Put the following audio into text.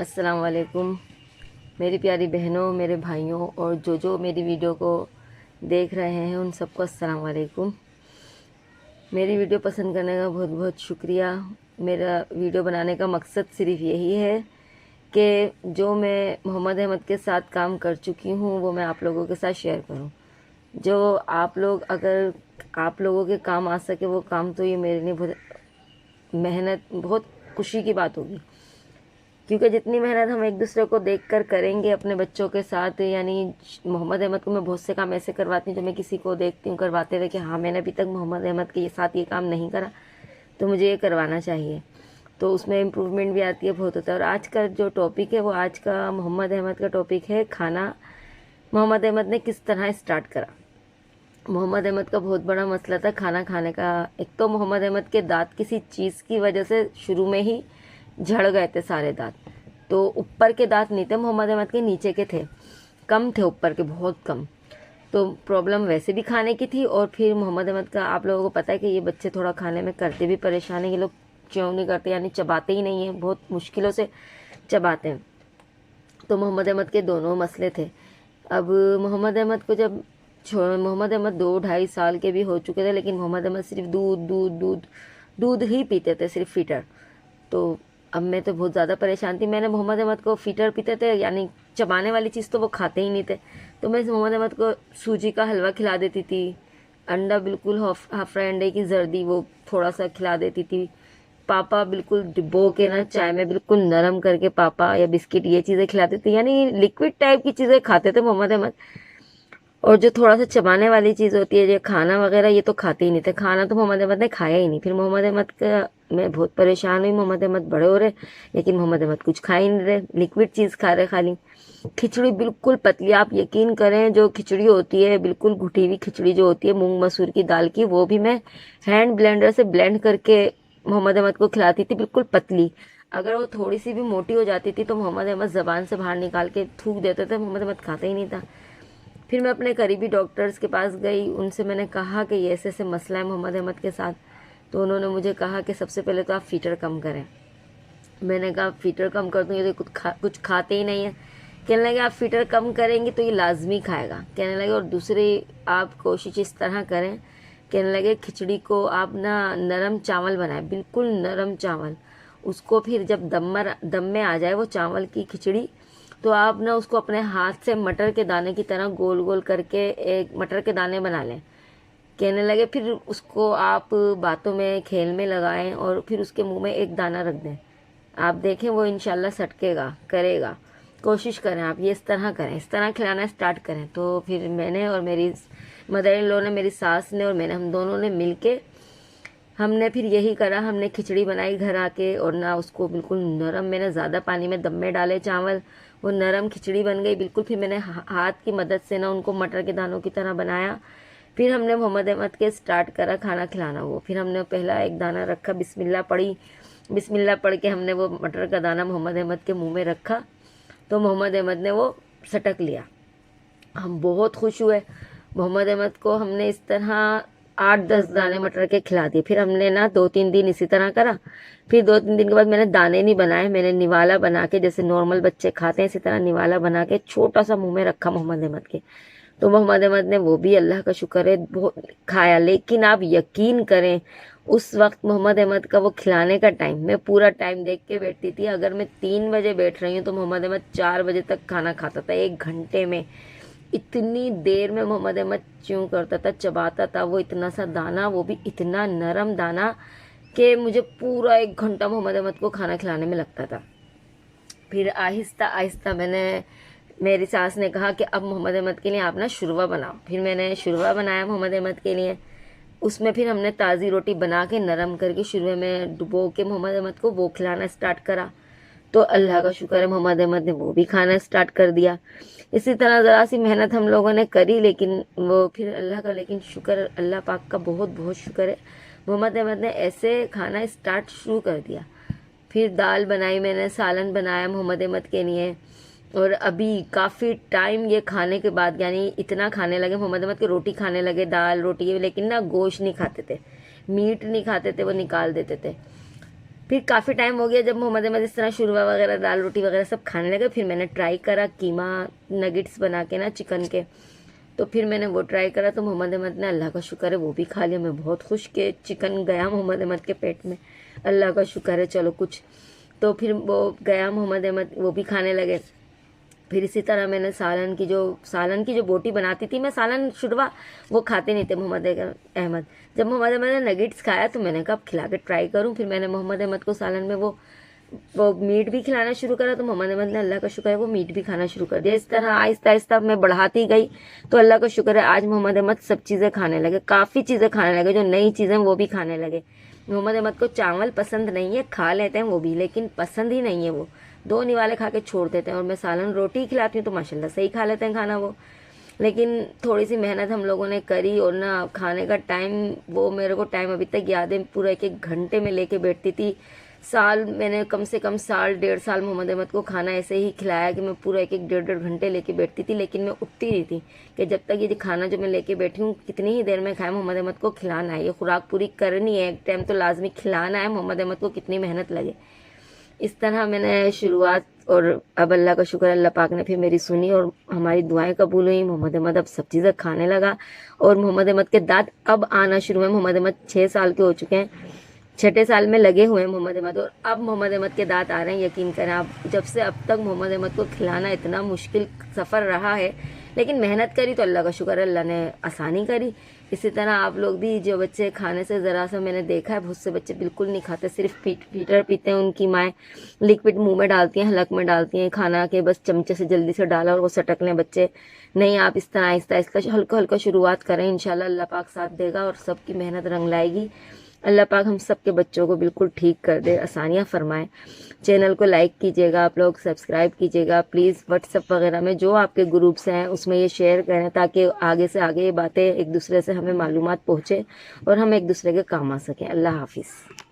अस्सलाम वालेकुम मेरी प्यारी बहनों, मेरे भाइयों और जो मेरी वीडियो को देख रहे हैं उन सबको अस्सलाम वालेकुम। मेरी वीडियो पसंद करने का बहुत बहुत शुक्रिया। मेरा वीडियो बनाने का मकसद सिर्फ यही है कि जो मैं मोहम्मद अहमद के साथ काम कर चुकी हूँ वो मैं आप लोगों के साथ शेयर करूँ। जो आप लोग, अगर आप लोगों के काम आ सके वो काम, तो ये मेरे लिए बहुत मेहनत, बहुत खुशी की बात होगी। क्योंकि जितनी मेहनत हम एक दूसरे को देखकर करेंगे अपने बच्चों के साथ, यानी मोहम्मद अहमद को मैं बहुत से काम ऐसे करवाती हूँ जो मैं किसी को देखती हूँ करवाते हुए कि हाँ मैंने अभी तक मोहम्मद अहमद के साथ ये काम नहीं करा, तो मुझे ये करवाना चाहिए। तो उसमें इम्प्रूवमेंट भी आती है, बहुत होता है। और आज का जो टॉपिक है वो आज का मोहम्मद अहमद का टॉपिक है खाना। मोहम्मद अहमद ने किस तरह स्टार्ट करा। मोहम्मद अहमद का बहुत बड़ा मसला था खाना खाने का। एक तो मोहम्मद अहमद के दांत किसी चीज़ की वजह से शुरू में ही झड़ गए थे सारे दांत। तो ऊपर के दांत नहीं थे मोहम्मद अहमद के, नीचे के थे, कम थे, ऊपर के बहुत कम। तो प्रॉब्लम वैसे भी खाने की थी। और फिर मोहम्मद अहमद का आप लोगों को पता है कि ये बच्चे थोड़ा खाने में करते भी परेशान है। ये लोग च्यों नहीं करते, यानी चबाते ही नहीं है, बहुत मुश्किलों से चबाते हैं। तो मोहम्मद अहमद के दोनों मसले थे। अब मोहम्मद अहमद को जब मोहम्मद अहमद 2-2.5 साल के भी हो चुके थे, लेकिन मोहम्मद अहमद सिर्फ दूध दूध दूध दूध ही पीते थे, सिर्फ फीटर। तो अब मैं तो बहुत ज़्यादा परेशान थी। मैंने मोहम्मद अहमद को फीटर पीते थे, यानी चबाने वाली चीज़ तो वो खाते ही नहीं थे। तो मैं मोहम्मद अहमद को सूजी का हलवा खिला देती थी, अंडा बिल्कुल हाफ फ्राई अंडे की जर्दी वो थोड़ा सा खिला देती थी। पापा बिल्कुल डिब्बो के ना चाय में बिल्कुल नरम करके पापा या बिस्किट ये चीज़ें खिलाते थे, यानी लिक्विड टाइप की चीज़ें खाते थे मोहम्मद अहमद। और जो थोड़ा सा चबाने वाली चीज़ होती है, जो खाना वगैरह, ये तो खाते ही नहीं थे। खाना तो मोहम्मद अहमद ने खाया ही नहीं। फिर मोहम्मद अहमद का मैं बहुत परेशान हुई। मोहम्मद अहमद बड़े हो रहे लेकिन मोहम्मद अहमद कुछ खा ही नहीं रहे, लिक्विड चीज़ खा रहे खाली। खिचड़ी बिल्कुल पतली, आप यकीन करें, जो खिचड़ी होती है बिल्कुल घुटी हुई खिचड़ी जो होती है मूंग मसूर की दाल की, वो भी मैं हैंड ब्लेंडर से ब्लेंड करके मोहम्मद अहमद को खिलाती थी, बिल्कुल पतली। अगर वो थोड़ी सी भी मोटी हो जाती थी तो मोहम्मद अहमद जबान से बाहर निकाल के थूक देते थे, मोहम्मद अहमद खाता ही नहीं था। फिर मैं अपने करीबी डॉक्टर्स के पास गई, उनसे मैंने कहा कि ये ऐसे ऐसे मसला है मोहम्मद अहमद के साथ। तो उन्होंने मुझे कहा कि सबसे पहले तो आप फीटर कम करें। मैंने कहा फीटर कम कर दूँ, ये तो कुछ खाते ही नहीं है। कहने लगे आप फीटर कम करेंगे तो ये लाजमी खाएगा। कहने लगे और दूसरी आप कोशिश इस तरह करें, कहने लगे खिचड़ी को आप ना नरम चावल बनाएं, बिल्कुल नरम चावल। उसको फिर जब दम में आ जाए वो चावल की खिचड़ी, तो आप ना उसको अपने हाथ से मटर के दाने की तरह गोल गोल करके एक मटर के दाने बना लें। कहने लगे फिर उसको आप बातों में खेल में लगाएं और फिर उसके मुंह में एक दाना रख दें, आप देखें वो इंशाल्लाह सटकेगा, करेगा। कोशिश करें आप ये इस तरह करें, इस तरह खिलाना स्टार्ट करें। तो फिर मैंने और मेरी मदर इन लॉ ने, मेरी सास ने और मैंने, हम दोनों ने मिल के हमने फिर यही करा। हमने खिचड़ी बनाई घर आके, और ना उसको बिल्कुल नरम, मैंने ज़्यादा पानी में दम में डाले चावल, वो नरम खिचड़ी बन गई बिल्कुल। फिर मैंने हाथ की मदद से ना उनको मटर के दानों की तरह बनाया। फिर हमने मोहम्मद अहमद के स्टार्ट करा खाना खिलाना। वो फिर हमने पहला एक दाना रखा, बिस्मिल्लाह पढ़ी, बिस्मिल्लाह पढ़ के हमने वो मटर का दाना मोहम्मद अहमद के मुंह में रखा, तो मोहम्मद अहमद ने वो सटक लिया। हम बहुत खुश हुए। मोहम्मद अहमद को हमने इस तरह 8-10 दाने मटर के खिला दिए। फिर हमने ना 2-3 दिन इसी तरह करा। फिर 2-3 दिन के बाद मैंने दाने नहीं बनाए, मैंने निवाला बना के, जैसे नॉर्मल बच्चे खाते हैं इसी तरह निवाला बना के छोटा सा मुंह में रखा मोहम्मद अहमद के। तो मोहम्मद अहमद ने वो भी अल्लाह का शुक्र है बहुत खाया। लेकिन आप यकीन करें उस वक्त मोहम्मद अहमद का वो खिलाने का टाइम, मैं पूरा टाइम देख के बैठती थी। अगर मैं 3 बजे बैठ रही हूँ तो मोहम्मद अहमद 4 बजे तक खाना खाता था, 1 घंटे में। इतनी देर में मोहम्मद अहमद च्यों करता था, चबाता था वो इतना सा दाना, वो भी इतना नरम दाना कि मुझे पूरा 1 घंटा मोहम्मद अहमद को खाना खिलाने में लगता था। फिर आहिस्ता आहिस्ता मैंने, मेरी सास ने कहा कि अब मोहम्मद अहमद के लिए आप ना शुरवा बनाओ। फिर मैंने शुरवा बनाया मोहम्मद अहमद के लिए। उसमें फिर हमने ताज़ी रोटी बना के नरम करके शुरवे में डुबो के मोहम्मद अहमद को वो खिलाना स्टार्ट करा। तो अल्लाह का शुक्र है मोहम्मद अहमद ने वो भी खाना स्टार्ट कर दिया। इसी तरह ज़रा सी मेहनत हम लोगों ने करी, लेकिन वो फिर अल्लाह का, लेकिन शुक्र, अल्लाह पाक का बहुत बहुत शुक्र है, मोहम्मद अहमद ने ऐसे खाना स्टार्ट शुरू कर दिया। फिर दाल बनाई मैंने, सालन बनाया मोहम्मद अहमद के लिए। और अभी काफ़ी टाइम ये खाने के बाद, यानी इतना खाने लगे मोहम्मद अहमद की, रोटी खाने लगे, दाल रोटी, लेकिन ना गोश्त नहीं खाते थे, मीट नहीं खाते थे, वो निकाल देते थे। फिर काफ़ी टाइम हो गया जब मोहम्मद अहमद इस तरह शुरवा वगैरह दाल रोटी वगैरह सब खाने लगे, फिर मैंने ट्राई करा कीमा नगेट्स बना के ना चिकन के, तो फिर मैंने वो ट्राई करा तो मोहम्मद अहमद ने, अल्लाह का शुक्र है, वो भी खा लिया। मैं बहुत खुश कि चिकन गया मोहम्मद अहमद के पेट में, अल्लाह का शुक्र है चलो कुछ। तो फिर वो गया मोहम्मद अहमद, वो भी खाने लगे। फिर इसी तरह मैंने सालन की जो बोटी बनाती थी, मैं सालन शुरवा वो खाते नहीं थे मोहम्मद अहमद। जब मोहम्मद अहमद ने नगेट्स खाया तो मैंने कहा अब खिला के ट्राई करूं। फिर मैंने मोहम्मद अहमद को सालन में वो मीट भी खिलाना शुरू करा, तो मोहम्मद अहमद ने, अल्लाह का शुक्र है, वो मीट भी खाना शुरू कर दिया। इस तरह आहिस्ता आहिस्ता मैं बढ़ाती गई, तो अल्लाह का शुक्र है आज मोहम्मद अहमद सब चीज़ें खाने लगे, काफ़ी चीज़ें खाने लगे, जो नई चीज़ें वो भी खाने लगे। मोहम्मद अहमद को चावल पसंद नहीं है, खा लेते हैं वो भी, लेकिन पसंद ही नहीं है, वो दो निवाले खा के छोड़ देते हैं। और मैं सालन रोटी खिलाती हूँ तो माशाल्लाह सही खा लेते हैं खाना वो। लेकिन थोड़ी सी मेहनत हम लोगों ने करी, और ना खाने का टाइम, वो मेरे को टाइम अभी तक याद है, पूरा एक एक घंटे में लेके बैठती थी। मैंने कम से कम साल 1.5 साल मोहम्मद अहमद को खाना ऐसे ही खिलाया कि मैं पूरा एक एक 1.5 घंटे लेके बैठती थी, लेकिन मैं उठती नहीं थी कि जब तक ये खाना जो मैं लेके बैठी हूँ कितनी ही देर में खाए, मोहम्मद अहमद को खिलाना है, ये खुराक पूरी करनी है, एक टाइम तो लाजमी खिलाना है, मोहम्मद अहमद को कितनी मेहनत लगे। इस तरह मैंने शुरुआत, और अब अल्लाह का शुक्र, अल्लाह पाक ने फिर मेरी सुनी और हमारी दुआएं कबूल हुई। मोहम्मद अहमद अब सब चीज़ें खाने लगा, और मोहम्मद अहमद के दांत अब आना शुरू हुए। मोहम्मद अहमद 6 साल के हो चुके हैं, 6ठे साल में लगे हुए हैं मोहम्मद अहमद, और अब मोहम्मद अहमद के दांत आ रहे हैं। यकीन करें आप, जब से अब तक मोहम्मद अहमद को खिलाना इतना मुश्किल सफ़र रहा है, लेकिन मेहनत करी तो अल्लाह का शुक्र है, अल्लाह ने आसानी करी। इसी तरह आप लोग भी, जो बच्चे खाने से ज़रा सा, मैंने देखा है बहुत से बच्चे बिल्कुल नहीं खाते, सिर्फ फीटर पीते हैं, उनकी माएँ लिक्विड मुंह में डालती हैं, हलक में डालती हैं खाना के, बस चमचे से जल्दी से डाला और वो सटक लें बच्चे। नहीं, आप इस तरह आहिस्ता आहिस्ता हल्का हल्का शुरुआत करें, इंशाल्लाह अल्लाह पाक साथ देगा और सबकी मेहनत रंग लाएगी। अल्लाह पाक हम सब के बच्चों को बिल्कुल ठीक कर दे, आसानियाँ फरमाए। चैनल को लाइक कीजिएगा, आप लोग सब्सक्राइब कीजिएगा प्लीज़। व्हाट्सएप वगैरह में जो आपके ग्रुप्स हैं उसमें ये शेयर करें, ताकि आगे से आगे ये बातें एक दूसरे से हमें मालूमात पहुँचे और हम एक दूसरे के काम आ सकें। अल्लाह हाफिज़।